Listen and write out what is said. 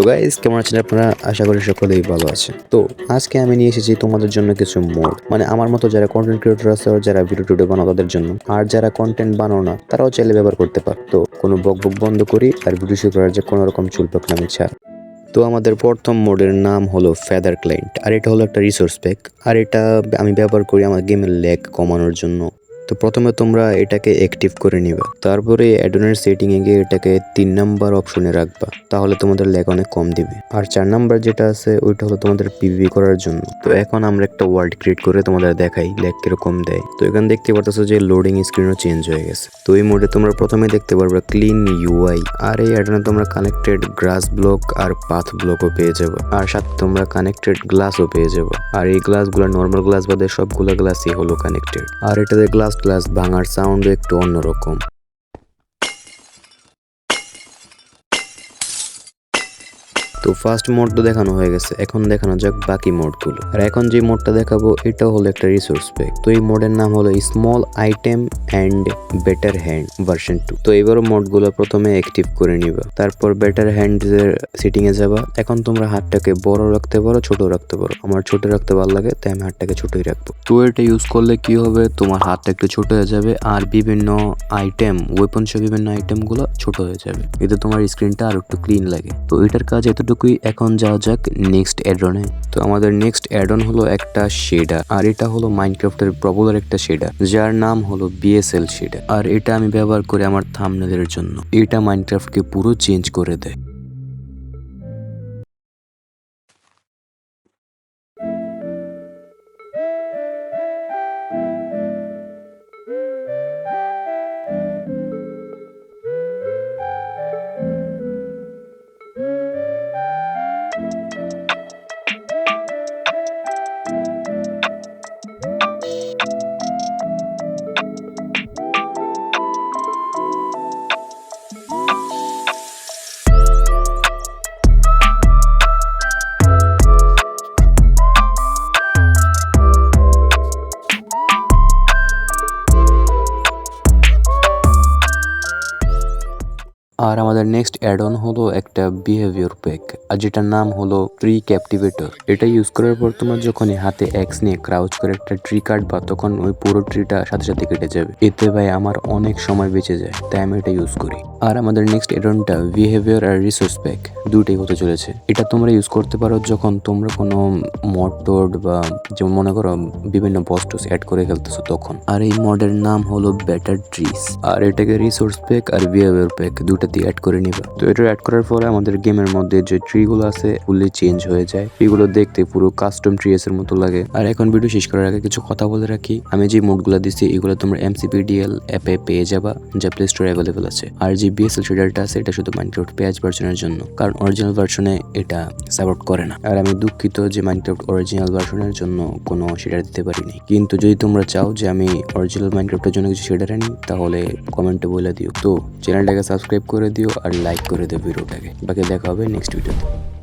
Guys, কেমন আছেন আপনারা? আশা করি সকলেই ভালো আছেন। তো আজকে আমি নিয়ে এসেছি তোমাদের জন্য কিছু মোড, মানে আমার মতো যারা কন্টেন্ট ক্রিয়েটর আছে, যারা ভিডিও বানাও তাদের জন্য, আর যারা কন্টেন্ট বানাও না তারাও চাইলে ব্যবহার করতে পারে। তো কোনো বক বন্ধ করি আর ভিডিও শুরু করার যে কোনো রকম চুলপাকনামি ছাড়। তো আমাদের প্রথম মোডের নাম হলো ফেদার ক্লায়েন্ট, আর এটা হলো একটা রিসোর্স প্যাক, আর এটা আমি ব্যবহার করি আমার গেমের ল্যাগ কমানোর জন্য। তো প্রথমে তোমরা এটাকে অ্যাক্টিভ করে নিবা, তারপরে অ্যাডনের সেটিং এ গিয়ে এটাকে 3 নাম্বার অপশনে রাখবা, তাহলে তোমাদের ল্যাগ অনেক কম দিবে। আর 4 নাম্বার যেটা আছে ওইটা হলো তোমাদের পিভিপি করার জন্য। তো এখন আমরা একটা ওয়ার্ল্ড ক্রিয়েট করে তোমাদের দেখাই ল্যাগ কিরকম দেয়। তো এখানে দেখতে পারতেছো যে লোডিং স্ক্রিনও চেঞ্জ হয়ে গেছে। তো এই মোডে তোমরা প্রথমে দেখতে পারবে ক্লিন ইউআই, আর এই অ্যাডনে তোমরা কানেক্টেড গ্রাস ব্লক আর পাথ ব্লকও পেয়ে যাবে, আর সাথে তোমরা কানেক্টেড গ্লাসও পেয়ে যাবে। আর এই গ্লাসগুলো নর্মাল গ্লাস বাদে সবগুলো গ্লাসই হলো কানেক্টেড, আর এটাতে গ্লাস ভাঙার সাউন্ড একটু অন্যরকম। তো ফার্স্ট মোড তো দেখানো হয়ে গেছে, এখন দেখানো যাক বাকি মোডগুলো। আর এখন যে মোডটা দেখাবো এটা হলো একটা রিসোর্স প্যাক। তো এই মোডের নাম হলো small item and better hand version 2। তো এবারও মোডগুলো প্রথমে অ্যাক্টিভ করে নিবা, তারপর বেটার হ্যান্ড এর সেটিং এ যাবা। এখন তোমরা হাতটাকে বড় রাখতে পারো, ছোট রাখতে পারো। আমার ছোট রাখতে ভালো লাগে, তাই আমি হাতটাকে ছোটই রাখবো। তো এটা ইউজ করলে কি হবে, তোমার হাতটা একটু ছোট হয়ে যাবে, আর বিভিন্ন আইটেম ওয়েপন সহ বিভিন্ন আইটেম গুলো ছোট হয়ে যাবে, এতে তোমার স্ক্রিনটা আর একটু ক্লিন লাগে। তো এটার কাজ এতটুকুই। এখন যাওয়া যাক নেক্সট অ্যাডনে। তো আমাদের নেক্সট অ্যাডন হলো একটা শেডার, আর এটা হলো মাইনক্রাফটের পপুলার একটা শেডার যার নাম হলো বিএসএল শেডার। আর এটা আমি ব্যবহার করি আমার থাম্বনেলের জন্য। এটা মাইনক্রাফটকে পুরো চেঞ্জ করে দেয়। আর আমাদের নেক্সট অ্যাড অন হলো একটা বিহেভিয়ার প্যাক, আর যেটার নাম হলো ট্রি ক্যাপটিভেটর। এটা ইউজ করার পর তোমার যখনই হাতে এক্স নিয়ে ক্রাউচ করে একটা ট্রি কাটবা, তখন ওই পুরো ট্রিটা সাথে সাথে কেটে যাবে। এতে ভাই আমার অনেক সময় বেঁচে যায়, তাই আমি এটা ইউজ করি। আর আমাদের নেক্সট অ্যাড অনটা বিহেভিয়ার আর রিসোর্স প্যাক, দুটোই হতে চলেছে। এটা তোমরা ইউজ করতে পারো যখন তোমরা কোনো মড টোড বা যেমন মনে করো বিভিন্ন বস্টস অ্যাড করে ফেলতেছো তখন। আর এই মডের নাম হলো বেটার ট্রিস, আর এটাকে রিসোর্স প্যাক আর বিহেভিয়ার প্যাক দুটাতে অ্যাড করে নিবা। তো এটা অ্যাড করার পরে আমাদের গেমের মধ্যে যে ট্রি গুলো আছে ফুললি চেঞ্জ হয়ে যায়। ট্রিগুলো দেখতে পুরো কাস্টম ট্রিস এর মতো লাগে। আর এখন ভিডিও শেষ করার আগে কিছু কথা বলে রাখি, আমি যে মোডগুলো দিচ্ছি এগুলো তোমরা MCPDL অ্যাপে পেয়ে যাবা, যা প্লে স্টোরে অ্যাভেলেবল আছে। আর যে বিএসএল শেডারটা আছে এটা শুধু মাইনক্রাফট পেজ ভার্সনের জন্য, কারণ অরিজিনাল ভার্সনে এটা সাপোর্ট করে না। আর আমি দুঃখিত যে মাইনক্রাফট অরিজিনাল ভার্সনের জন্য কোনো শেডার দিতে পারিনি, কিন্তু যদি তোমরা চাও যে আমি অরিজিনাল মাইনক্রাফটের জন্য কিছু শেডার আনি, তাহলে কমেন্টে বলে দিও। তো চ্যানেলটাকে সাবস্ক্রাইব করে দিও আর লাইক করে দিও ভিডিওটাকে। বাকি দেখা হবে নেক্সট ভিডিওতে।